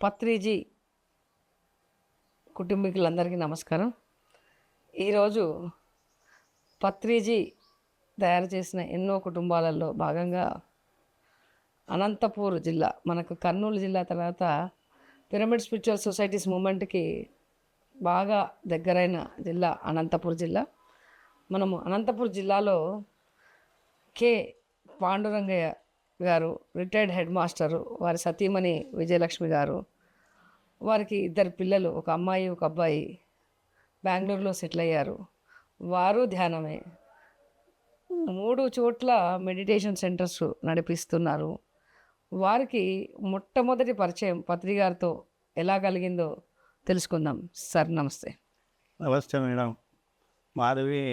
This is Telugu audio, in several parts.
పత్రిజీ కుటుంబీకులందరికీ నమస్కారం. ఈరోజు పత్రిజీ తయారు చేసిన ఎన్నో కుటుంబాలలో భాగంగా అనంతపూర్ జిల్లా, మనకు కర్నూలు జిల్లా తర్వాత పిరమిడ్ స్పిరిచువల్ సొసైటీస్ మూమెంట్కి బాగా దగ్గరైన జిల్లా అనంతపూర్ జిల్లా. మనము అనంతపూర్ జిల్లాలో కె పాండురంగయ్య గారు, రిటైర్డ్ హెడ్ మాస్టరు, వారి సతీమణి విజయలక్ష్మి గారు, వారికి ఇద్దరు పిల్లలు, ఒక అమ్మాయి ఒక అబ్బాయి బెంగళూరులో సెటిల్ అయ్యారు. వారు ధ్యానమే. 3 చోట్ల మెడిటేషన్ సెంటర్స్ నడిపిస్తున్నారు. వారికి మొట్టమొదటి పరిచయం పత్రి గారితో ఎలా కలిగిందో తెలుసుకుందాం. సార్ నమస్తే. నమస్తే మేడం. మాధవి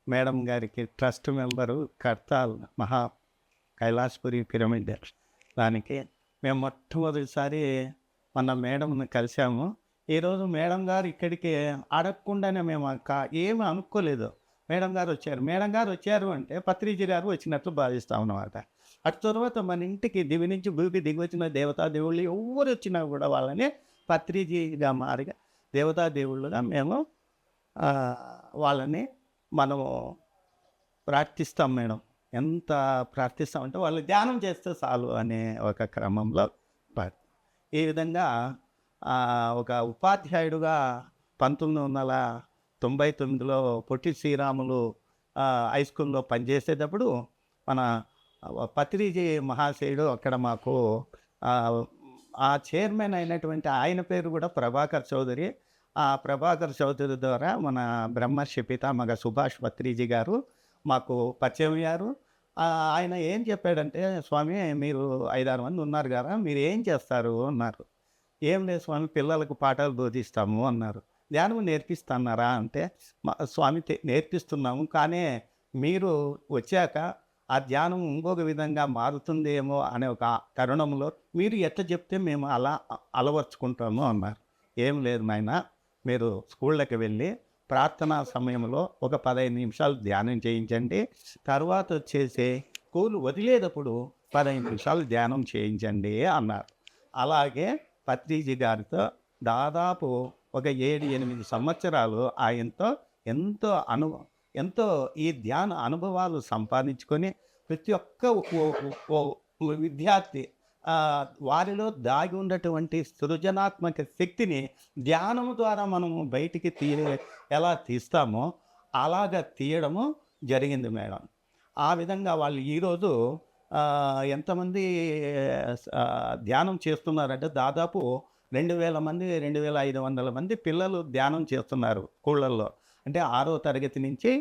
మేడం గారికి ట్రస్ట్ మెంబరు, కర్తాల్ మహా కైలాసపురి పిరమిడ్, దానికి మేము మొట్టమొదటిసారి మన మేడంని కలిసాము. ఈరోజు మేడం గారు ఇక్కడికి అడగకుండానే మేము ఏమి అనుకోలేదు, మేడం గారు వచ్చారు. మేడం గారు వచ్చారు అంటే పత్రిజీ గారు వచ్చినట్లు భావిస్తాం అన్నమాట. అటు తర్వాత మన ఇంటికి దివి నుంచి భూమికి దిగి వచ్చిన దేవతా దేవుళ్ళు ఎవరు వచ్చినా కూడా వాళ్ళని పత్రిజీగా మారిగా దేవతా దేవుళ్ళుగా మేము వాళ్ళని మనము ప్రార్థిస్తాం మేడం. ఎంత ప్రార్థిస్తామంటే వాళ్ళు ధ్యానం చేస్తే చాలు అనే ఒక క్రమంలో ఈ విధంగా ఒక ఉపాధ్యాయుడుగా 1999లో పొట్టి శ్రీరాములు హై స్కూల్లో పనిచేసేటప్పుడు మన పత్రిజీ మహాశయుడు అక్కడ మాకు ఆ చైర్మన్ అయినటువంటి ఆయన పేరు కూడా ప్రభాకర్ చౌదరి. ఆ ప్రభాకర్ చౌదరి ద్వారా మన బ్రహ్మర్షి పితామహ సుభాష్ పత్రిజీ గారు మాకు పరిచయం అయ్యారు. ఆయన ఏం చెప్పాడంటే, స్వామి మీరు 5-6 మంది ఉన్నారు కదా, మీరు ఏం చేస్తారు అన్నారు. ఏం లేదు స్వామి, పిల్లలకు పాఠాలు బోధిస్తాము అన్నారు. ధ్యానం నేర్పిస్తున్నారా అంటే, స్వామి నేర్పిస్తున్నాము, కానీ మీరు వచ్చాక ఆ ధ్యానం ఇంకొక విధంగా మారుతుందేమో అనే ఒక తరుణంలో మీరు ఎట్లా చెప్తే మేము అలా అలవర్చుకుంటాము అన్నారు. ఏం లేదు నాయన, మీరు స్కూళ్ళకి వెళ్ళి ప్రార్థనా సమయంలో ఒక 15 నిమిషాలు ధ్యానం చేయించండి, తర్వాత వచ్చేసి స్కూల్ వదిలేటప్పుడు 15 నిమిషాలు ధ్యానం చేయించండి అన్నారు. అలాగే పత్రిజీ గారితో దాదాపు ఒక 7-8 సంవత్సరాలు ఆయనతో ఎంతో ఈ ధ్యాన అనుభవాలు సంపాదించుకొని ప్రతి ఒక్క విద్యార్థి వారిలో దాగి ఉన్నటువంటి సృజనాత్మక శక్తిని ధ్యానం ద్వారా మనము బయటికి ఎలా తీస్తామో అలాగ తీయడము జరిగింది మేడం. ఆ విధంగా వాళ్ళు ఈరోజు ఎంతమంది ధ్యానం చేస్తున్నారంటే దాదాపు 2000 మంది, 2500 మంది పిల్లలు ధ్యానం చేస్తున్నారు స్కూళ్ళల్లో. అంటే 6వ తరగతి నుంచి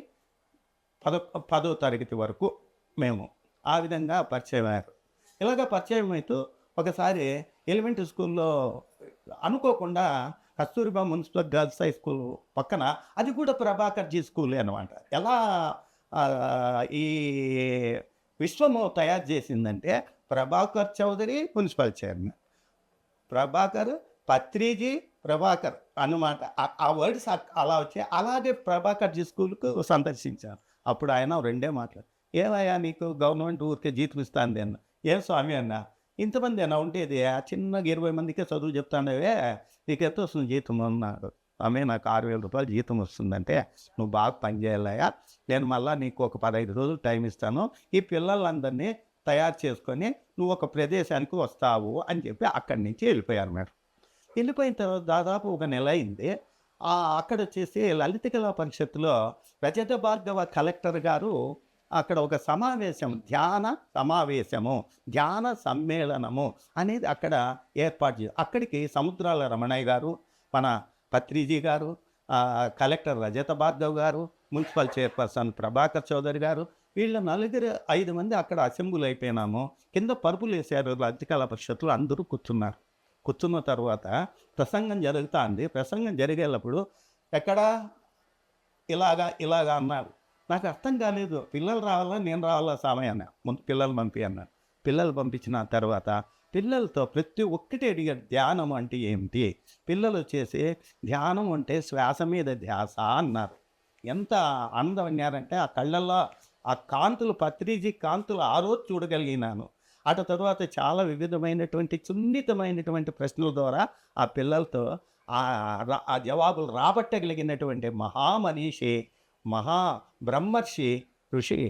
10వ తరగతి వరకు మేము ఆ విధంగా పరిచయం అయ్యారు. ఇలాగ పరిచయం అవుతూ ఒకసారి ఎలిమెంటరీ స్కూల్లో అనుకోకుండా Kasturba municipal girls high school పక్కన, అది కూడా ప్రభాకర్జీ స్కూలే అనమాట. ఎలా ఈ విశ్వము తయారు చేసిందంటే, ప్రభాకర్ చౌదరి మున్సిపల్ చైర్మన్, ప్రభాకర్ పత్రిజీ ప్రభాకర్ అన్నమాట. ఆ వర్డ్స్ అలా వచ్చాయి. అలాగే ప్రభాకర్జీ స్కూల్కు సందర్శించాను. అప్పుడు ఆయన 2 మాటలు, ఏమయ్యా నీకు గవర్నమెంట్ ఊరికే జీతం ఇస్తుంది అన్న. ఏం స్వామి అన్న, ఇంతమంది అన్న ఉండేది, ఆ చిన్నగా 20 మందికే చదువు చెప్తాండవే, నీకు ఎంత వస్తుంది జీతం అన్నాడు. ఆమె నాకు 6000 రూపాయలు జీతం వస్తుందంటే, నువ్వు బాగా పని చేయాలయ్యా, నేను మళ్ళీ నీకు ఒక 15 రోజులు టైం ఇస్తాను, ఈ పిల్లలందరినీ తయారు చేసుకొని నువ్వు ఒక ప్రదేశానికి వస్తావు అని చెప్పి అక్కడి నుంచి వెళ్ళిపోయారు మేడం. వెళ్ళిపోయిన తర్వాత దాదాపు ఒక నెల అయింది. అక్కడ వచ్చేసి లలిత కళా పరిషత్తులో రజత భార్గవ కలెక్టర్ గారు అక్కడ ఒక సమావేశం, ధ్యాన సమ్మేళనము అనేది అక్కడ ఏర్పాటు చేశారు. అక్కడికి సముద్రాల రమణయ్య గారు, మన పత్రిజీ గారు, కలెక్టర్ రజత భార్గవ్ గారు, మున్సిపల్ చైర్పర్సన్ ప్రభాకర్ చౌదరి గారు, వీళ్ళ 4-5 మంది అక్కడ అసెంబ్లీ అయిపోయినాము. కింద పరుపులు వేశారు లలిత కళా పరిషత్తులో, అందరూ కూర్చున్నారు. కూర్చున్న తర్వాత ప్రసంగం జరుగుతుంది. ప్రసంగం జరిగేటప్పుడు ఎక్కడ ఇలాగా అన్నారు. నాకు అర్థం కాలేదు, పిల్లలు రావాలా నేను రావాలా సమయాన్ని, ముందు పిల్లలు పంపి అన్నారు. పిల్లలు పంపించిన తర్వాత పిల్లలతో ప్రతి ఒక్కటి అడిగారు, ధ్యానం అంటే ఏమిటి? పిల్లలు వచ్చేసి ధ్యానం అంటే శ్వాస మీద ధ్యాస అన్నారు. ఎంత ఆనందం అన్నారంటే, ఆ కళ్ళల్లో ఆ కాంతులు, పత్రిజీ కాంతులు ఆ రోజు చూడగలిగినాను. అటు తర్వాత చాలా వివిధమైనటువంటి సున్నితమైనటువంటి ప్రశ్నల ద్వారా ఆ పిల్లలతో ఆ జవాబులు రాబట్టగలిగినటువంటి మహామనీషి, మహా బ్రహ్మర్షి, ఋషి.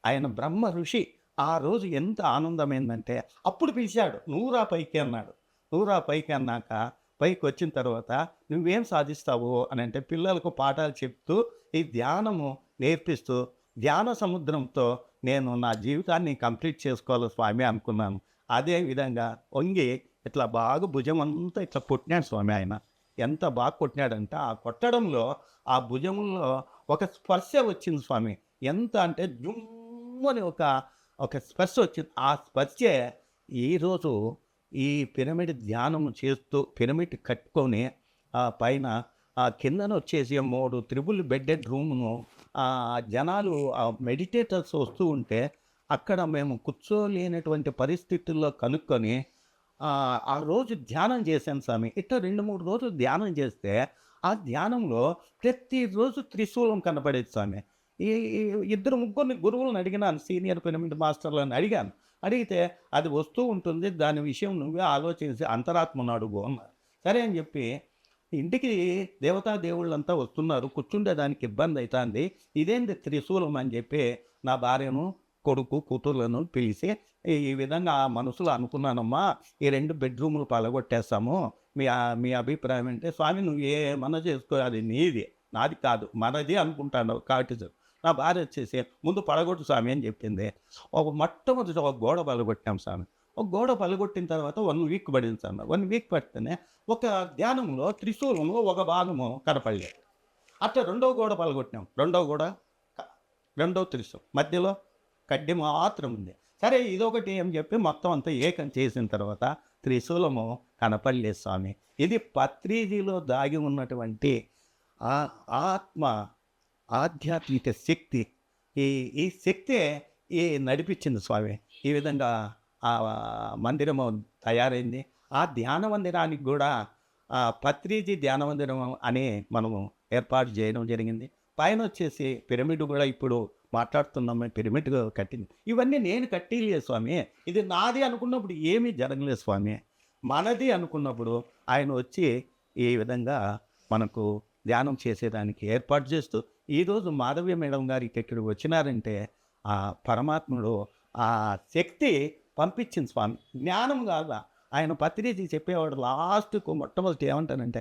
ఆయన బ్రహ్మ ఋషి. ఆ రోజు ఎంత ఆనందమైందంటే అప్పుడు పిలిచాడు. "నువ్వు రా పైకి" అన్నాడు. నువ్వు రా పైకి అన్నాక పైకొచ్చిన తర్వాత "నువ్వేం సాధిస్తావు" అని అంటే పిల్లలకు పాఠాలు చెప్తూ, ఈ ధ్యానము నేర్పిస్తూ, ధ్యాన సముద్రంతో నేను నా జీవితాన్ని కంప్లీట్ చేసుకోవాలి స్వామి అనుకున్నాను. అదే విధంగా వంగి ఇట్లా బాగా భుజమంతా ఇట్లా కొట్టినాడు స్వామి ఆయన. ఎంత బాగా కొట్టినాడంటే ఆ కొట్టడంలో ఆ భుజంలో ఒక స్పర్శ వచ్చింది స్వామి. ఎంత అంటే జుమ్మని ఒక స్పర్శ వచ్చింది. ఆ స్పర్శే ఈరోజు ఈ పిరమిడ్ ధ్యానం చేస్తూ పిరమిడ్ కట్టుకొని పైన కిందనొచ్చేసి 3 త్రిబుల్ బెడ్డెడ్ రూమును జనాలు మెడిటేటర్స్ వస్తూ ఉంటే అక్కడ మేము కూర్చోలేనటువంటి పరిస్థితుల్లో కనుక్కొని ఆ రోజు ధ్యానం చేశాను స్వామి. ఇట్లా 2, 3 రోజులు ధ్యానం చేస్తే ఆ ధ్యానంలో ప్రతిరోజు త్రిశూలం కనపడేది స్వామి. ఈ ఈ ఇద్దరు ముగ్గురిని గురువులను అడిగినాను, సీనియర్ పిరమిడ్ మాస్టర్లను అడిగాను. అడిగితే అది వస్తూ ఉంటుంది, దాని విషయం నువ్వే ఆలోచించి అంతరాత్మను అడుగు అన్నారు. సరే అని చెప్పి ఇంటికి దేవతా దేవుళ్ళంతా వస్తున్నారు, కూర్చుండేదానికి ఇబ్బంది అవుతుంది, ఇదేంది త్రిశూలం అని చెప్పి నా భార్యను, కొడుకు, కూతుర్లను పిలిచి ఈ విధంగా మనసులో అనుకున్నానమ్మా, ఈ 2 బెడ్రూములు పలగొట్టేస్తాము, మీ అభిప్రాయం అంటే స్వామి నువ్వు ఏమన్నా చేసుకో, అది నీది, నాది కాదు, మనది అనుకుంటాను కాబట్టి నా భార్య వచ్చేసి ముందు పడగొట్టు స్వామి అని చెప్పింది. మొట్టమొదటి ఒక గోడ పలగొట్టాం స్వామి. ఒక గోడ పలగొట్టిన తర్వాత 1 వీక్ పడింది స్వామి. 1 వీక్ పడితేనే ఒక ధ్యానంలో త్రిశూలంలో ఒక భాగము కనపడలేదు. అట్లా రెండవ గోడ పలగొట్టినాం. రెండవ త్రిశూలం మధ్యలో కడ్డి మాత్రం ఉంది. సరే ఇదొకటి అని చెప్పి మొత్తం అంతా ఏకం చేసిన తర్వాత త్రిశూలము కనపడలేదు స్వామి. ఇది పత్రిజీలో దాగి ఉన్నటువంటి ఆత్మ ఆధ్యాత్మిక శక్తి. ఈ శక్తే నడిపించింది స్వామి. ఈ విధంగా ఆ మందిరము తయారైంది. ఆ ధ్యాన మందిరానికి కూడా పత్రిజీ ధ్యాన మందిరం అని మనము ఏర్పాటు చేయడం జరిగింది. పైన వచ్చేసి పిరమిడ్ కూడా ఇప్పుడు మాట్లాడుతున్నాము, పిరమిడ్ కట్టింది. ఇవన్నీ నేను కట్టిలేదు స్వామి. ఇది నాది అనుకున్నప్పుడు ఏమీ జరగలేదు స్వామి. మనది అనుకున్నప్పుడు ఆయన వచ్చి ఈ విధంగా మనకు ధ్యానం చేసేదానికి ఏర్పాటు చేస్తూ ఈరోజు మాధవ్య మేడం గారు ఇక్కడికి వచ్చినారంటే ఆ పరమాత్ముడు ఆ శక్తి పంపించింది స్వామి. జ్ఞానం కాదా, ఆయన పత్రిజీ చెప్పేవాడు లాస్ట్కు మొట్టమొదటి ఏమంటానంటే,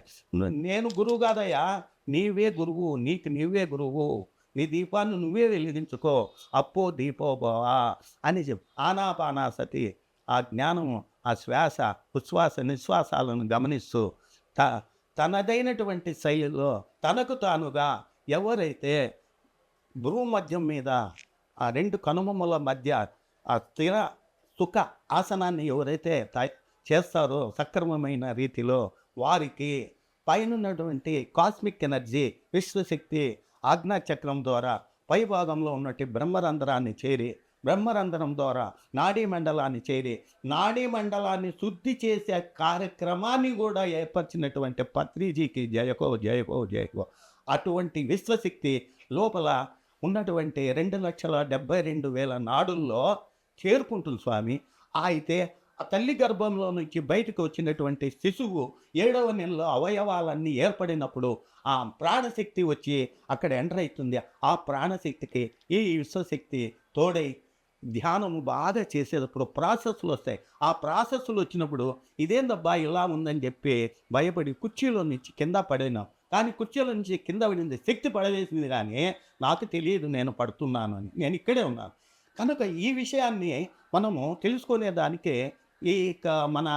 నేను గురువు కాదయ్యా, నీవే గురువు, నీకు నీవే గురువు, నీ దీపాన్ని నువ్వే వెలిగించుకో, అప్పో దీపో భవా అని చెప్పు. ఆనాపానాసతి, ఆ జ్ఞానము, ఆ శ్వాస ఉచ్ఛ్వాస నిశ్వాసాలను గమనిస్తూ తనదైనటువంటి శైలిలో తనకు తానుగా ఎవరైతే భూమధ్యం మీద ఆ 2 కనుమముల మధ్య ఆ స్థిర సుఖ ఆసనాన్ని ఎవరైతే చేస్తారో సక్రమమైన రీతిలో వారికి పైనున్నటువంటి కాస్మిక్ ఎనర్జీ విశ్వశక్తి ఆజ్ఞాచక్రం ద్వారా పై భాగంలో ఉన్నటువంటి బ్రహ్మరంధ్రాన్ని చేరి, బ్రహ్మరంధ్రం ద్వారా నాడీ మండలాన్ని చేరి, నాడీ మండలాన్ని శుద్ధి చేసే కార్యక్రమాన్ని కూడా ఏర్పరిచినటువంటి పత్రిజీకి జయకో జయకో జయకో. అటువంటి విశ్వశక్తి లోపల ఉన్నటువంటి 2,72,000 నాడుల్లో చేరుకుంటుంది స్వామి. అయితే ఆ తల్లి గర్భంలో నుంచి బయటకు వచ్చినటువంటి శిశువు 7వ నెలలో అవయవాలన్నీ ఏర్పడినప్పుడు ఆ ప్రాణశక్తి వచ్చి అక్కడ ఎంటర్ అవుతుంది. ఆ ప్రాణశక్తికి ఈ విశ్వశక్తి తోడై ధ్యానము బాగా చేసేటప్పుడు ప్రాసెస్లు వస్తాయి. ఆ ప్రాసెస్లు వచ్చినప్పుడు ఇదేందబ్బా ఇలా ఉందని చెప్పి భయపడి కుర్చీలో నుంచి కింద పడినాం. కానీ కుర్చీలో నుంచి కింద పడింది శక్తి పడవేసింది, కానీ నాకు తెలియదు నేను పడుతున్నాను అని. నేను ఇక్కడే ఉన్నాను. కనుక ఈ విషయాన్ని మనము తెలుసుకునేదానికే మన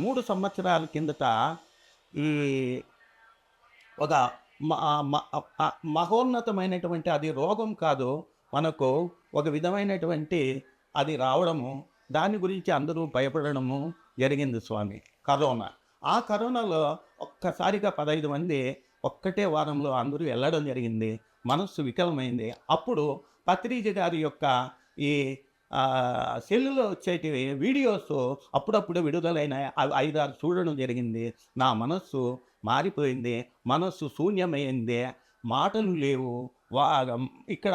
3 సంవత్సరాల కిందట ఈ ఒక మహోన్నతమైనటువంటి, అది రోగం కాదు, మనకు ఒక విధమైనటువంటి అది రావడము, దాని గురించి అందరూ భయపడము జరిగింది స్వామి. కరోనా. ఆ కరోనాలో ఒక్కసారిగా 15 మంది ఒక్కటే వారంలో అందరూ వెళ్ళడం జరిగింది. మనస్సు వికలమైంది. అప్పుడు పత్రిజీ గారి యొక్క ఈ సెల్లులో వచ్చేటి వీడియోస్ అప్పుడప్పుడు విడుదలైన 5-6 చూడడం జరిగింది. నా మనస్సు మారిపోయింది, మనస్సు శూన్యమైంది, మాటలు లేవు. ఇక్కడ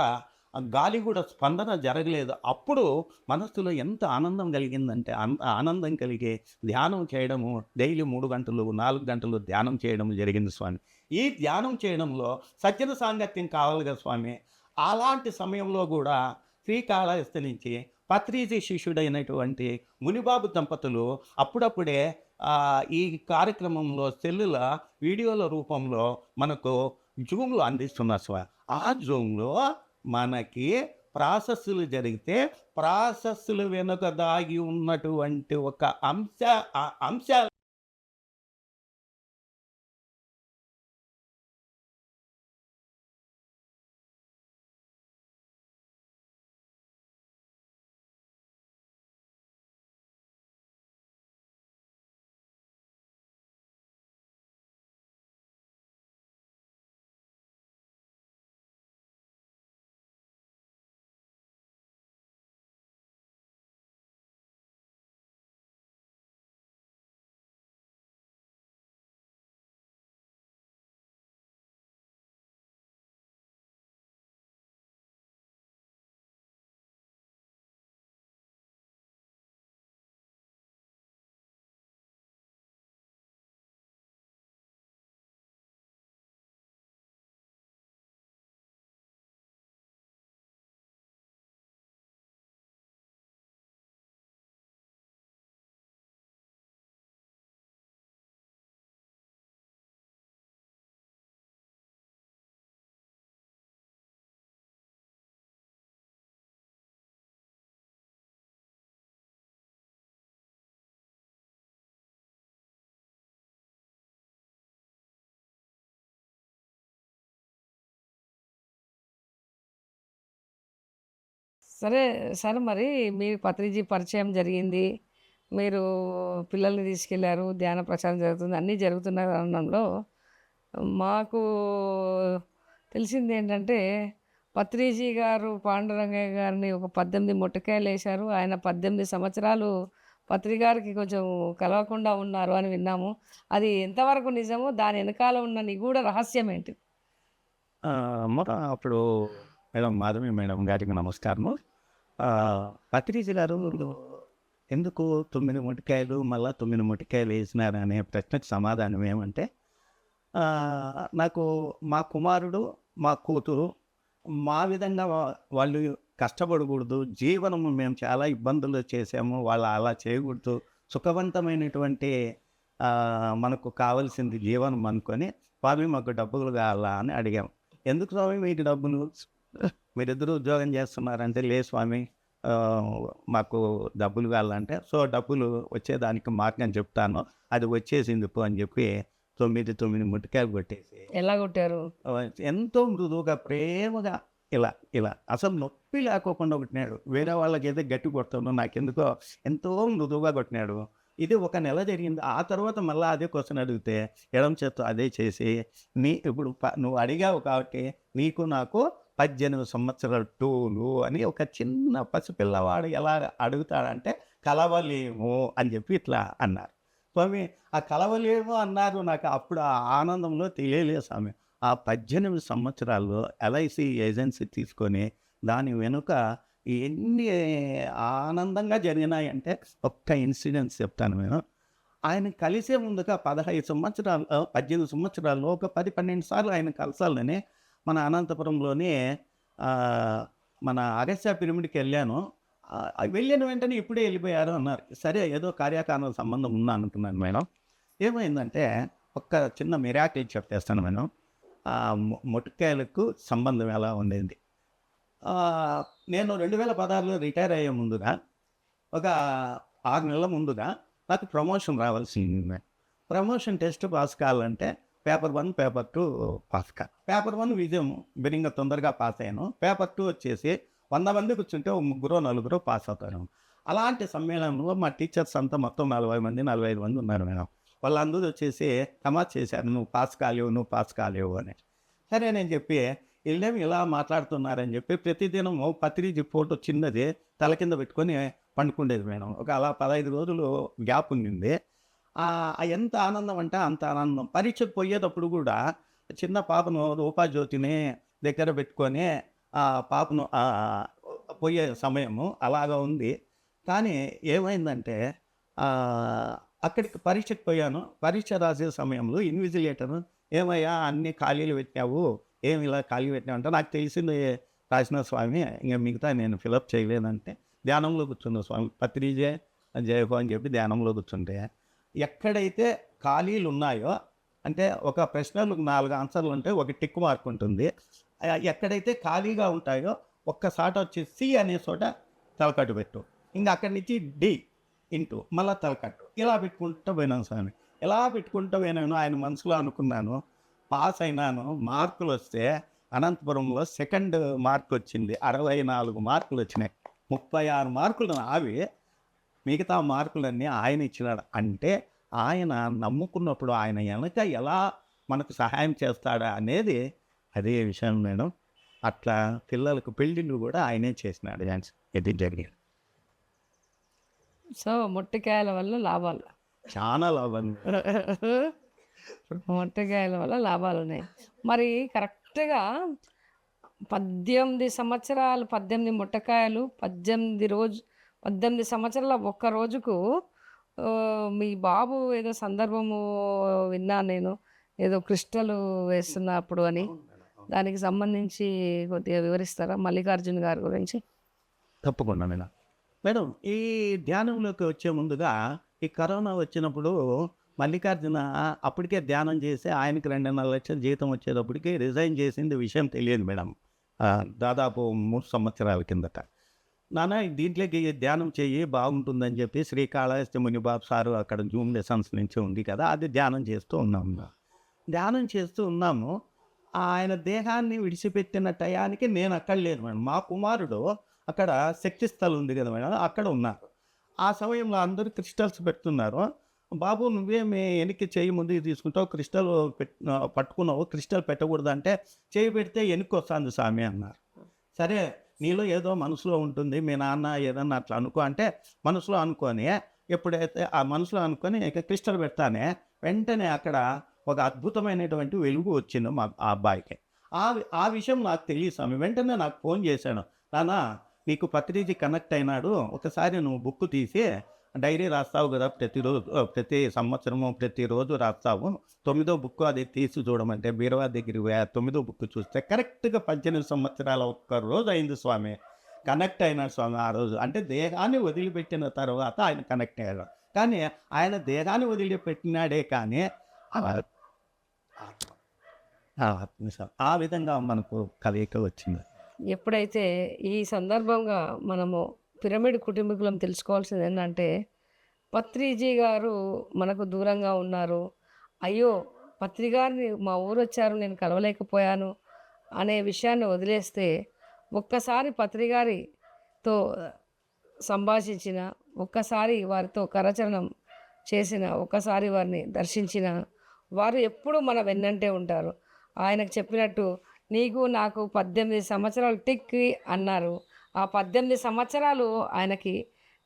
ఆ గాలి కూడా స్పందన జరగలేదు. అప్పుడు మనస్సులో ఎంత ఆనందం కలిగిందంటే, అంత ఆనందం కలిగి ధ్యానం చేయడము, డైలీ 3 గంటలు, 4 గంటలు ధ్యానం చేయడం జరిగింది స్వామి. ఈ ధ్యానం చేయడంలో సజ్జన సాంగత్యం కావాలి కదా స్వామి. అలాంటి సమయంలో గూడా శ్రీకాళహస్తి నుంచి పత్రిజీ శిష్యుడైనటువంటి మునిబాబు దంపతులు అప్పుడప్పుడే ఈ కార్యక్రమంలో సెల్లుల వీడియోల రూపంలో మనకు జూమ్‌లో అందిస్తున్నారు ఆ జూమ్‌లో మనకి ప్రాసెస్‌లు జరిగితే, ప్రాసెస్‌ల వెనుక దాగి ఉన్నటువంటి ఒక అంశ సరే, సరే మరి మీ పత్రిజీ పరిచయం జరిగింది. మీరు పిల్లల్ని తీసుకెళ్లారు. ధ్యాన ప్రచారం జరుగుతుంది. అన్నీ జరుగుతున్న తరుణంలో మాకు తెలిసిందేంటంటే, పత్రిజీ గారు పాండురంగయ్య గారిని ఒక 18 మొట్టికాయలేశారు. ఆయన 18 సంవత్సరాలు పత్రి గారికి కొంచెం కలవకుండా ఉన్నారు అని విన్నాము. అది ఎంతవరకు నిజము? దాని వెనకాల ఉన్న నిగూఢ రహస్యం ఏంటి? అప్పుడు మేడం మాధవి మేడం గారికి నమస్కారము. పత్రిజీ గారు ఎందుకు 9 మొట్టికాయలు మళ్ళా 9 మొట్టికాయలు వేసినారు అనే ప్రశ్నకు సమాధానం ఏమంటే, నాకు మా కుమారుడు, మా కూతురు మా విధంగా వాళ్ళు కష్టపడకూడదు. జీవనము మేము చాలా ఇబ్బందులు చేసాము. వాళ్ళు అలా చేయకూడదు. సుఖవంతమైనటువంటి మనకు కావాల్సింది జీవనం అనుకొని, స్వామి మాకు డబ్బులు కావాలా అని అడిగాము. ఎందుకు స్వామి మీకు డబ్బులు? మీరిద్దరూ ఉద్యోగం చేస్తున్నారంటే, లేదు స్వామి మాకు డబ్బులు కావాలంటే, సో డబ్బులు వచ్చేదానికి మార్గం చెప్తాను. అది వచ్చేసింది పో అని చెప్పి 9 మొట్టికాయలు కొట్టేసి ఎలా కొట్టారు? ఎంతో మృదువుగా ప్రేమగా ఇలా అసలు నొప్పి లేకోకుండా కొట్టినాడు. వేరే వాళ్ళకైతే గట్టి కొడతాను, నాకెందుకో ఎంతో మృదువుగా కొట్టినాడు. ఇది ఒక నెల జరిగింది. ఆ తర్వాత మళ్ళీ అదే క్వశ్చన్ అడిగితే ఎడమ చేత్తో అదే చేసి, ఇప్పుడు నువ్వు అడిగావు కాబట్టి నీకు నాకు 18 సంవత్సరాల టూలు అని ఒక చిన్న పసిపిల్లవాడు ఎలా అడుగుతాడంటే, కలవలేము అని చెప్పి ఇట్లా అన్నారు. స్వామి ఆ కలవలేము అన్నారు. నాకు అప్పుడు ఆ ఆనందంలో తెలియలేదు స్వామి. ఆ 18 సంవత్సరాల్లో ఎల్ఐసి ఏజెన్సీ తీసుకొని దాని వెనుక ఎన్ని ఆనందంగా జరిగినాయంటే, ఒక్క ఇన్సిడెంట్స్ చెప్తాను నేను. ఆయన కలిసే ముందుగా 18 సంవత్సరాల్లో ఒక 10-12 సార్లు ఆయన కలసాలని మన అనంతపురంలోనే మన అగస్త్య పిరమిడ్కి వెళ్ళాను. వెళ్ళిన వెంటనే ఇప్పుడే వెళ్ళిపోయారు అన్నారు. సరే ఏదో కార్యకారణ సంబంధం ఉందా అనుకున్నాను మేడం. ఏమైందంటే ఒక్క చిన్న మిరాకిల్ చెప్పేస్తాను మేడం. మొట్టికాయలకు సంబంధం ఎలా ఉండేది. నేను 2016లో రిటైర్ అయ్యే ముందుగా ఒక 6 నెలల ముందుగా నాకు ప్రమోషన్ రావాల్సింది. ప్రమోషన్ టెస్ట్ పాస్ కావాలంటే పేపర్ 1, పేపర్ 2 పాస్ కావాలి. పేపర్ 1 విజయం బిరింగా తొందరగా పాస్ అయ్యాను. పేపర్ 2 వచ్చేసి 100 మంది కూర్చుంటే 3-4 పాస్ అవుతారు. అలాంటి సమ్మేళనంలో మా టీచర్స్ అంతా మొత్తం 40 మంది 45 మంది ఉన్నారు మేడం. వాళ్ళందరూ వచ్చేసి తమాషా చేశారు, నువ్వు పాస్ కాలేవు అని. సరే నేను చెప్పి వీళ్ళేమి ఇలా మాట్లాడుతున్నారని చెప్పి ప్రతిదినం పత్రిజీ ఫోటో చిన్నది తల కింద పెట్టుకొని పండుకుండేది మేడం. ఒక అలా 15 రోజులు గ్యాప్ ఉండింది. ఎంత ఆనందం అంటే అంత ఆనందం. పరీక్షకు పోయేటప్పుడు కూడా చిన్న పాపను రూపాజ్యోతిని దగ్గర పెట్టుకొని ఆ పాపను పోయే సమయము అలాగా ఉంది. కానీ ఏమైందంటే అక్కడికి పరీక్షకు పోయాను. పరీక్ష రాసే సమయంలో ఇన్విజిలేటరు "ఏమయ్యా అన్ని ఖాళీలు పెట్టావు. ఏమి ఇలా ఖాళీ పెట్టావు" అంటే నాకు తెలిసింది రాసిన స్వామి. ఇంక మిగతా నేను ఫిలప్ చేయలేదంటే ధ్యానంలో కూర్చున్నా స్వామి. పత్రిజే జయహో అని చెప్పి ధ్యానంలో కూర్చుంటే ఎక్కడైతే ఖాళీలు ఉన్నాయో అంటే ఒక ప్రశ్నలు 4 ఆన్సర్లు ఉంటే ఒక టిక్ మార్క్ ఉంటుంది. ఎక్కడైతే ఖాళీగా ఉంటాయో ఒక్కసాట వచ్చి సి అనే చోట తలకట్టు పెట్టు. ఇంక అక్కడి నుంచి డి ఇంటూ మళ్ళా తలకట్టు. ఇలా పెట్టుకుంటూ పోయినాను స్వామి. ఇలా పెట్టుకుంటూ పోయినాను. ఆయన మనసులో అనుకున్నాను. పాస్ అయినాను. మార్కులు వస్తే అనంతపురంలో సెకండ్ మార్క్ వచ్చింది. 64 మార్కులు వచ్చినాయి. 36 మార్కులు నావి. మిగతా మార్కులన్నీ ఆయన ఇచ్చినాడు. అంటే ఆయన నమ్ముకున్నప్పుడు ఆయన వెనక ఎలా మనకు సహాయం చేస్తాడా అనేది అదే విషయం మేడం. అట్లా పిల్లలకు పెళ్ళిళ్ళు కూడా ఆయనే చేసినాడు. ఇది జరిగింది. సో మొట్టికాయల వల్ల లాభాలు, చాలా లాభం. మొట్టికాయల వల్ల లాభాలు ఉన్నాయి. మరి కరెక్ట్గా 18 సంవత్సరాలు 18 మొట్టకాయలు 18 సంవత్సరాల ఒక్క రోజుకు మీ బాబు ఏదో సందర్భము విన్నాను నేను, ఏదో క్రిస్టల్ వేస్తున్నప్పుడు అని. దానికి సంబంధించి కొద్దిగా వివరిస్తారా మల్లికార్జున గారి గురించి? తప్పకుండా మేడం. ఈ ధ్యానంలోకి వచ్చే ముందుగా ఈ కరోనా వచ్చినప్పుడు మల్లికార్జున అప్పటికే ధ్యానం చేసి ఆయనకి 2.5 లక్షల జీతం వచ్చేటప్పటికి రిజైన్ చేసింది విషయం తెలియదు మేడం. దాదాపు 3 సంవత్సరాల కిందట. నాన్న దీంట్లోకి ధ్యానం చెయ్యి బాగుంటుందని చెప్పి శ్రీకాళహస్తి మునిబాబు సారు అక్కడ జూమ్ లెసన్స్ నుంచి ఉంది కదా, అది ధ్యానం చేస్తూ ఉన్నాము. ధ్యానం చేస్తూ ఉన్నాము. ఆయన దేహాన్ని విడిచిపెట్టిన టయానికి నేను అక్కడ లేను మేడం. మా కుమారుడు అక్కడ శక్తి స్థలం ఉంది కదా మేడం, అక్కడ ఉన్నారు. ఆ సమయంలో అందరూ క్రిస్టల్స్ పెడుతున్నారు. బాబు నువ్వేమి వెనక్కి చెయ్యి ముందుకు తీసుకుంటావు, క్రిస్టల్ పట్టుకున్నావు, క్రిస్టల్ పెట్టకూడదు అంటే చేయి పెడితే వెనక్కి వస్తుంది స్వామి అన్నారు. సరే నీలో ఏదో మనసులో ఉంటుంది, మీ నాన్న ఏదన్నా అట్లా అనుకో అంటే మనసులో అనుకొని ఎప్పుడైతే ఆ మనసులో అనుకొని ఇక క్రిస్టల్ పెడతానే వెంటనే అక్కడ ఒక అద్భుతమైనటువంటి వెలుగు వచ్చింది మా ఆ అబ్బాయికి. ఆ విషయం నాకు తెలియదు స్వామి. వెంటనే నాకు ఫోన్ చేశాను, నాన్న నీకు పత్రిజీ కనెక్ట్ అయినాడు, ఒకసారి నువ్వు బుక్ తీసి డైరీ రాస్తావు కదా ప్రతిరోజు, ప్రతి సంవత్సరము ప్రతిరోజు రాస్తావు, 9వ బుక్ అది తీసి చూడమంటే బీరవా దగ్గర 9వ బుక్ చూస్తే కరెక్ట్గా 18 సంవత్సరాల ఒక్క రోజు అయింది స్వామి. కనెక్ట్ అయినాడు స్వామి ఆ రోజు. అంటే దేహాన్ని వదిలిపెట్టిన తర్వాత ఆయన కనెక్ట్ అయ్యాడు. కానీ ఆయన దేహాన్ని వదిలిపెట్టినాడే కానీ ఆ విధంగా మనకు కలయిక వచ్చింది. ఎప్పుడైతే ఈ సందర్భంగా మనము పిరమిడ్ కుటుంబీకులం తెలుసుకోవాల్సింది ఏంటంటే, పత్రిజీ గారు మనకు దూరంగా ఉన్నారు, అయ్యో పత్రి గారిని మా ఊరు వచ్చారు నేను కలవలేకపోయాను అనే విషయాన్ని వదిలేస్తే, ఒక్కసారి పత్రి గారితో సంభాషించిన, ఒక్కసారి వారితో కరచరణం చేసిన, ఒక్కసారి వారిని దర్శించిన, వారు ఎప్పుడూ మన వెన్నంటే ఉంటారు. ఆయనకు చెప్పినట్టు నీకు నాకు 18 సంవత్సరాలు టిక్ అన్నారు. ఆ 18 సంవత్సరాలు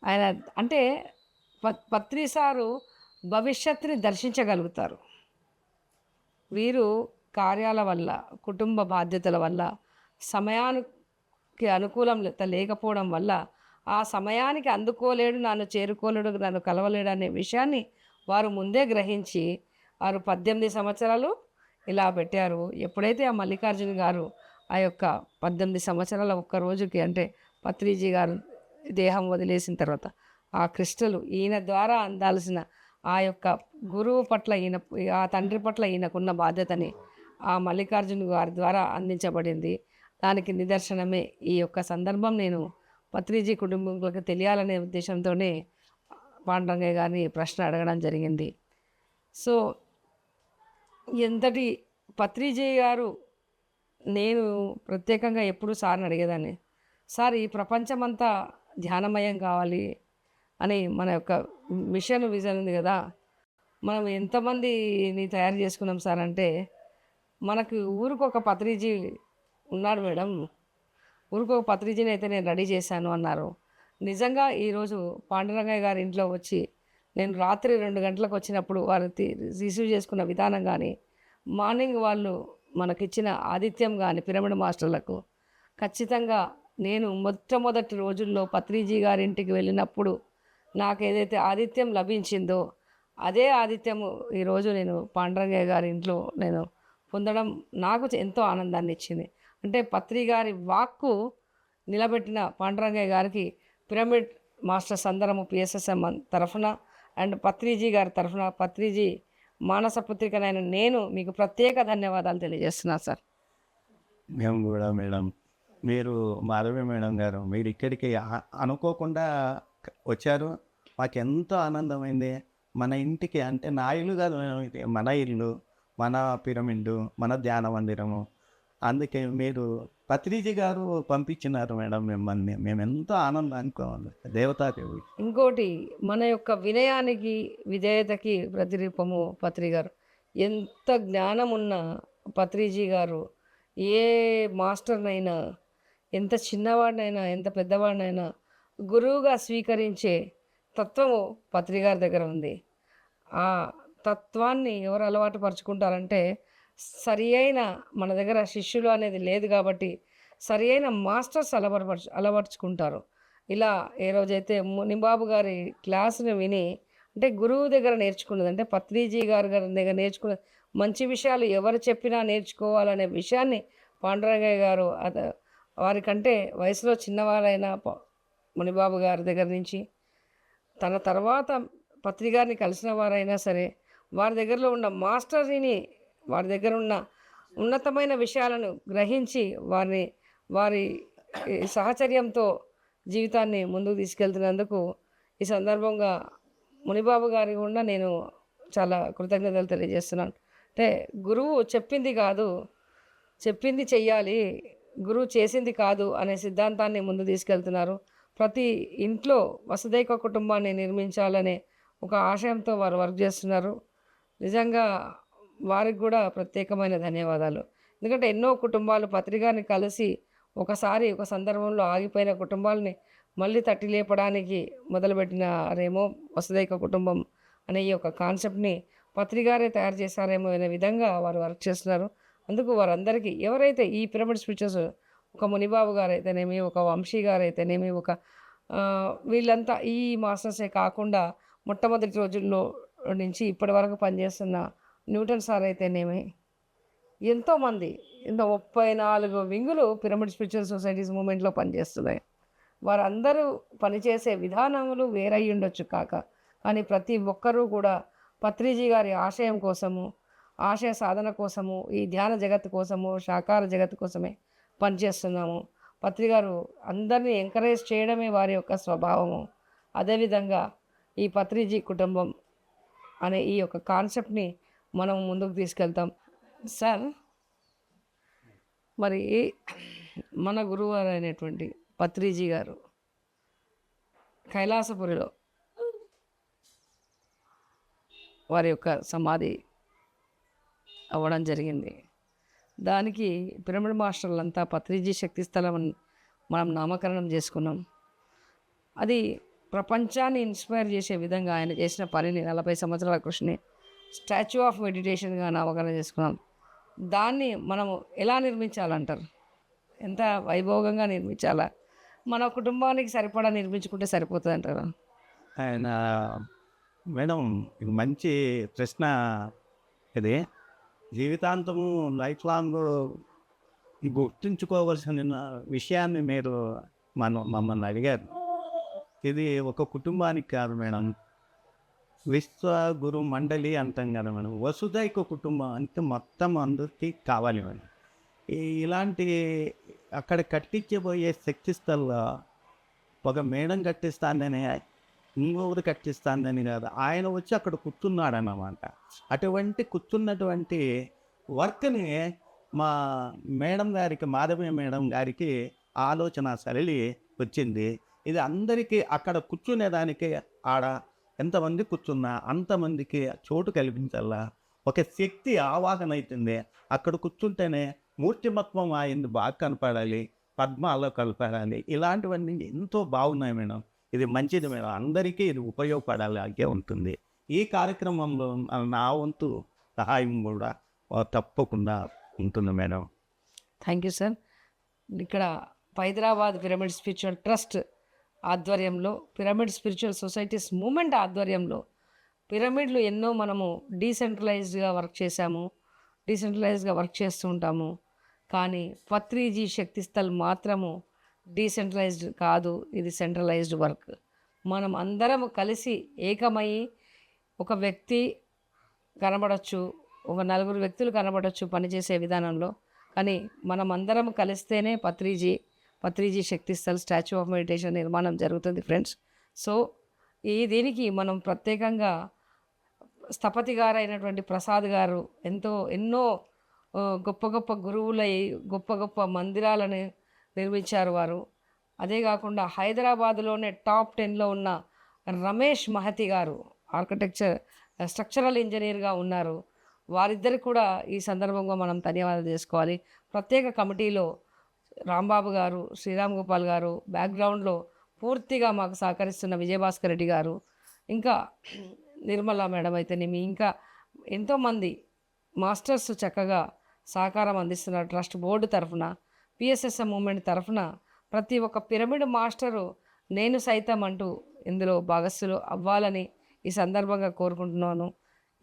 ఆయన అంటే పత్రి సారు భవిష్యత్తుని దర్శించగలుగుతారు. వీరు కార్యాల వల్ల, కుటుంబ బాధ్యతల వల్ల, సమయానికి అనుకూలత లేకపోవడం వల్ల, ఆ సమయానికి అందుకోలేడు, నన్ను చేరుకోలేడు, నన్ను కలవలేడు అనే విషయాన్ని వారు ముందే గ్రహించి వారు 18 సంవత్సరాలు ఇలా పెట్టారు. ఎప్పుడైతే ఆ మల్లికార్జున గారు ఆ యొక్క 18 సంవత్సరాల ఒక్క రోజుకి అంటే పత్రిజీ గారు దేహం వదిలేసిన తర్వాత ఆ క్రిస్టల్ ఈయన ద్వారా అందాల్సిన ఆ యొక్క గురువు పట్ల ఆ తండ్రి పట్ల ఈయనకున్న బాధ్యతని ఆ మల్లికార్జున గారి ద్వారా అందించబడింది. దానికి నిదర్శనమే ఈ యొక్క సందర్భం. నేను పత్రిజీ కుటుంబీకులకు తెలియాలనే ఉద్దేశంతోనే పాండురంగయ్య గారిని ప్రశ్న అడగడం జరిగింది. సో ఎంతటి పత్రిజీ గారు, నేను ప్రత్యేకంగా ఎప్పుడు సార్ని అడిగేదాన్ని, సార్ ఈ ప్రపంచమంతా ధ్యానమయం కావాలి అని మన యొక్క మిషన్ విజన్ ఉంది కదా, మనం ఎంతమందిని తయారు చేసుకున్నాం సార్ అంటే, మనకు ఊరికొక పత్రిజీ ఉన్నాడు మేడం, ఊరికొక పత్రిజీని అయితే నేను రెడీ చేశాను అన్నారు. నిజంగా ఈరోజు పాండురంగయ్య గారి ఇంట్లో వచ్చి నేను రాత్రి 2 గంటలకు వచ్చినప్పుడు వారు రిసీవ్ చేసుకున్న విధానం కానీ, మార్నింగ్ వాళ్ళు మనకిచ్చిన ఆతిథ్యం కానీ పిరమిడ్ మాస్టర్లకు ఖచ్చితంగా నేను మొట్టమొదటి రోజుల్లో పత్రిజీ గారింటికి వెళ్ళినప్పుడు నాకు ఏదైతే ఆతిథ్యం లభించిందో అదే ఆతిథ్యము ఈరోజు నేను పాండురంగయ్య గారి ఇంట్లో నేను పొందడం నాకు ఎంతో ఆనందాన్ని ఇచ్చింది. అంటే పత్రి గారి వాక్కు నిలబెట్టిన పాండురంగయ్య గారికి పిరమిడ్ మాస్టర్స్ అందరము పిఎస్ఎస్ఎం తరఫున అండ్ పత్రిజీ గారి తరఫున పత్రిజీ మానస పుత్రికనైన నేను మీకు ప్రత్యేక ధన్యవాదాలు తెలియజేస్తున్నాను సార్. మేము కూడా మేడం, మీరు మాధవి మేడం గారు మీరు ఇక్కడికి అనుకోకుండా వచ్చారు. మాకు ఎంతో ఆనందమైంది. మన ఇంటికి అంటే నా ఇల్లు కాదు మేడం, ఇది మన ఇల్లు, మన పిరమిడ్, మన ధ్యాన మందిరము. అందుకే మీరు పత్రిజీ గారు పంపించినారు మేడం మిమ్మల్ని. మేము ఎంతో ఆనందం అనుకోవాలి. దేవతాదేవి. ఇంకోటి మన యొక్క వినయానికి విధేయతకి ప్రతిరూపము పత్రి గారు. ఎంత జ్ఞానం ఉన్న పత్రిజీ గారు ఏ మాస్టర్నైనా, ఎంత చిన్నవాడినైనా, ఎంత పెద్దవాడినైనా గురువుగా స్వీకరించే తత్వము పత్రి గారి దగ్గర ఉంది. ఆ తత్వాన్ని ఎవరు అలవాటు పరుచుకుంటారంటే సరి అయిన మన దగ్గర శిష్యులు అనేది లేదు కాబట్టి సరి అయిన మాస్టర్స్ అలవర్చుకుంటారు. ఇలా ఏ రోజైతే మునిబాబు గారి క్లాసుని విని అంటే గురువు దగ్గర నేర్చుకున్నది, అంటే పత్రిజీ గారి దగ్గర నేర్చుకున్న మంచి విషయాలు ఎవరు చెప్పినా నేర్చుకోవాలనే విషయాన్ని పాండురంగయ్య గారు వారికంటే వయసులో చిన్నవారైన మునిబాబు గారి దగ్గర నుంచి తన తర్వాత పత్రి గారిని కలిసిన వారైనా సరే వారి దగ్గరలో ఉన్న మాస్టర్ని, వారి దగ్గర ఉన్న ఉన్నతమైన విషయాలను గ్రహించి వారి సహచర్యంతో జీవితాన్ని ముందుకు తీసుకెళ్తున్నందుకు ఈ సందర్భంగా మునిబాబు గారి కూడా నేను చాలా కృతజ్ఞతలు తెలియజేస్తున్నాను. అంటే గురువు చెప్పింది కాదు, చెప్పింది చెయ్యాలి, గురువు చేసింది కాదు అనే సిద్ధాంతాన్ని ముందు తీసుకెళ్తున్నారు. ప్రతి ఇంట్లో వసుదైక కుటుంబాన్ని నిర్మించాలనే ఒక ఆశయంతో వారు వర్క్ చేస్తున్నారు. నిజంగా వారికి కూడా ప్రత్యేకమైన ధన్యవాదాలు. ఎందుకంటే ఎన్నో కుటుంబాలు పత్రికని కలిసి ఒకసారి ఒక సందర్భంలో ఆగిపోయిన కుటుంబాలని మళ్ళీ తట్టి లేపడానికి మొదలుపెట్టినారేమో వసుదైక కుటుంబం అనే ఈ యొక్క కాన్సెప్ట్ని పత్రికారే తయారు చేశారేమో అనే విధంగా వారు వర్క్ చేస్తున్నారు. అందుకు వారందరికీ ఎవరైతే ఈ పిరమిడ్ స్పిరిచువల్స్ ఒక మునిబాబు గారు అయితేనేమి, ఒక వంశీ గారు అయితేనేమి, ఒక వీళ్ళంతా ఈ మాస్టర్సే కాకుండా మొట్టమొదటి రోజుల్లో నుంచి ఇప్పటి వరకు పనిచేస్తున్న న్యూటన్ సార్ అయితేనేమి, ఎంతోమంది 34 వింగులు పిరమిడ్ స్పిరిచువల్ సొసైటీస్ మూమెంట్లో పనిచేస్తున్నాయి. వారందరూ పనిచేసే విధానములు వేరై ఉండొచ్చు కానీ ప్రతి ఒక్కరూ కూడా పత్రిజీ గారి ఆశయం కోసము, ఆశయ సాధన కోసము, ఈ ధ్యాన జగత్తు కోసము, సాకార జగత్తు కోసమే పనిచేస్తున్నాము. పత్రి గారు అందరినీ ఎంకరేజ్ చేయడమే వారి యొక్క స్వభావము. అదేవిధంగా ఈ పత్రిజీ కుటుంబం అనే ఈ యొక్క కాన్సెప్ట్ని మనం ముందుకు తీసుకెళ్తాం. సార్, మరి మన గురువారు అయినటువంటి పత్రిజీ గారు కైలాసపురిలో వారి యొక్క సమాధి అవ్వడం జరిగింది. దానికి పిరమిడ్ మాస్టర్లంతా పత్రిజీ శక్తి స్థలం మనం నామకరణం చేసుకున్నాం. అది ప్రపంచాన్ని ఇన్స్పైర్ చేసే విధంగా ఆయన చేసిన పనిని 40 సంవత్సరాల కృషిని స్టాచ్యూ ఆఫ్ మెడిటేషన్గా నామకరణం చేసుకున్నాం. దాన్ని మనము ఎలా నిర్మించాలంటారు? ఎంత వైభోగంగా నిర్మించాలా? మన కుటుంబానికి సరిపడా నిర్మించుకుంటే సరిపోతుంది అంటారా? ఆయన మేడం, ఇది మంచి ప్రశ్న. ఇది జీవితాంతము లైఫ్ లాంగ్ గుర్తుంచుకోవాల్సిన విషయాన్ని మీరు మమ్మల్ని అడిగారు. ఇది ఒక కుటుంబానికి కాదు మేడం, విశ్వ గురు మండలి అంటాం కదా మేడం. వసుదైక కుటుంబం అంటే మొత్తం అందరికీ కావాలి మేడం. ఇలాంటి అక్కడ కట్టించబోయే శక్తి స్థల్లో ఒక మేడం కట్టిస్తానని ఇంకొకరు కట్టిస్తానని కాదు, ఆయన వచ్చి అక్కడ కూర్చున్నాడు అన్నమాట. అటువంటి కూర్చున్నటువంటి వర్క్ని మా మేడం గారికి, మాధవి మేడం గారికి ఆలోచన సరళి వచ్చింది. ఇది అందరికీ అక్కడ కూర్చునేదానికి ఆడ ఎంతమంది కూర్చున్నా అంతమందికి చోటు కల్పించాలా, ఒక శక్తి ఆవాహన అవుతుంది. అక్కడ కూర్చుంటేనే మూర్తిమత్వం అయింది బాగా కనపడాలి, పద్మాలో కనపడాలి. ఇలాంటివన్నీ ఎంతో బాగున్నాయి మేడం. ఇది మంచిది మేడం, అందరికీ ఇది ఉపయోగపడాలాగే ఉంటుంది. ఈ కార్యక్రమంలో నా వంతు సహాయం కూడా తప్పకుండా ఉంటుంది మేడం. Thank you sir. ఇక్కడ హైదరాబాద్ పిరమిడ్ స్పిరిచువల్ ట్రస్ట్ ఆధ్వర్యంలో, పిరమిడ్ స్పిరిచువల్ సొసైటీస్ మూమెంట్ ఆధ్వర్యంలో పిరమిడ్లు ఎన్నో మనము డీసెంట్రలైజ్డ్గా వర్క్ చేశాము, డీసెంట్రలైజ్డ్గా వర్క్ చేస్తూ ఉంటాము. కానీ పత్రిజీ శక్తిస్థల్ మాత్రము డీసెంట్రలైజ్డ్ కాదు, ఇది సెంట్రలైజ్డ్ వర్క్. మనం అందరం కలిసి ఏకమై, ఒక వ్యక్తి కనబడచ్చు, ఒక నలుగురు వ్యక్తులు కనబడచ్చు పనిచేసే విధానంలో, కానీ మనం అందరం కలిస్తేనే Patriji Shaktisthal statue of meditation నిర్మాణం జరుగుతుంది ఫ్రెండ్స్. సో దీనికి మనం ప్రత్యేకంగా స్థపతి గారు అయినటువంటి ప్రసాద్ గారు ఎన్నో గొప్ప గొప్ప గురువులై గొప్ప గొప్ప మందిరాలను నిర్మించారు వారు. అదే కాకుండా హైదరాబాదులోనే టాప్ 10లో ఉన్న రమేష్ మహతి గారు ఆర్కిటెక్చర్ స్ట్రక్చరల్ ఇంజనీర్గా ఉన్నారు. వారిద్దరికి కూడా ఈ సందర్భంగా మనం ధన్యవాదాలు చేసుకోవాలి. ప్రత్యేక కమిటీలో రాంబాబు గారు, శ్రీరామ్ గోపాల్ గారు, బ్యాక్గ్రౌండ్లో పూర్తిగా మాకు సహకరిస్తున్న విజయభాస్కర్ రెడ్డి గారు, ఇంకా నిర్మలా మేడం అయితేనేమి, ఇంకా ఎంతోమంది మాస్టర్స్ చక్కగా సహకారం అందిస్తున్నారు. ట్రస్ట్ బోర్డు తరఫున, పిఎస్ఎస్ఎం మూమెంట్ తరఫున ప్రతి ఒక్క పిరమిడ్ మాస్టరు నేను సైతం అంటూ ఇందులో భాగస్థులు అవ్వాలని ఈ సందర్భంగా కోరుకుంటున్నాను.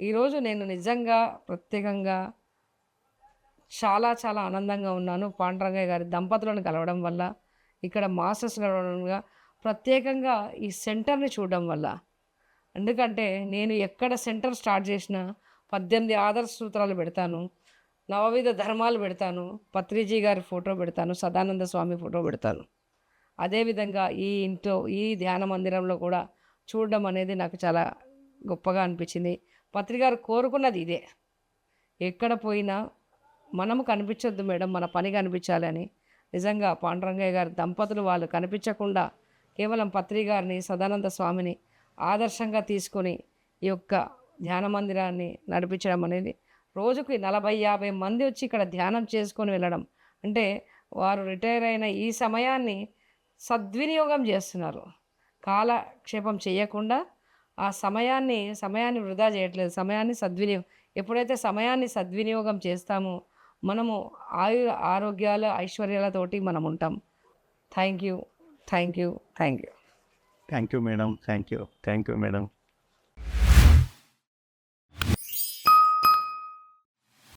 ఈరోజు నేను నిజంగా ప్రత్యేకంగా చాలా చాలా ఆనందంగా ఉన్నాను. పాండురంగయ్య గారి దంపతులను కలవడం వల్ల, ఇక్కడ మాస్టర్స్ కలవడంగా, ప్రత్యేకంగా ఈ సెంటర్ని చూడడం వల్ల. ఎందుకంటే నేను ఎక్కడ సెంటర్ స్టార్ట్ చేసినా 18 ఆదర్శ సూత్రాలు పెడతాను, నవవిధ ధర్మాలు పెడతాను, పత్రిజీ గారి ఫోటో పెడతాను, సదానంద స్వామి ఫోటో పెడతాను. అదేవిధంగా ఈ ధ్యాన మందిరంలో కూడా చూడడం అనేది నాకు చాలా గొప్పగా అనిపించింది. పత్రిగారు కోరుకున్నది ఇదే. ఎక్కడ పోయినా మనము కనిపించొద్దు మేడం, మన పని కనిపించాలి అని. నిజంగా పాండురంగయ్య గారి దంపతులు వాళ్ళు కనిపించకుండా కేవలం పత్రిగారిని, సదానంద స్వామిని ఆదర్శంగా తీసుకొని ఈ యొక్క ధ్యాన మందిరాన్ని నడిపించడం అనేది, రోజుకి 40-50 మంది వచ్చి ఇక్కడ ధ్యానం చేసుకొని వెళ్ళడం అంటే, వారు రిటైర్ అయిన ఈ సమయాన్ని సద్వినియోగం చేస్తున్నారు. కాలక్షేపం చేయకుండా ఆ సమయాన్ని వృధా చేయట్లేదు, సమయాన్ని ఎప్పుడైతే సమయాన్ని సద్వినియోగం చేస్తామో మనము ఆరోగ్యాల ఐశ్వర్యాలతోటి మనం ఉంటాం. Thank you madam. Thank you madam.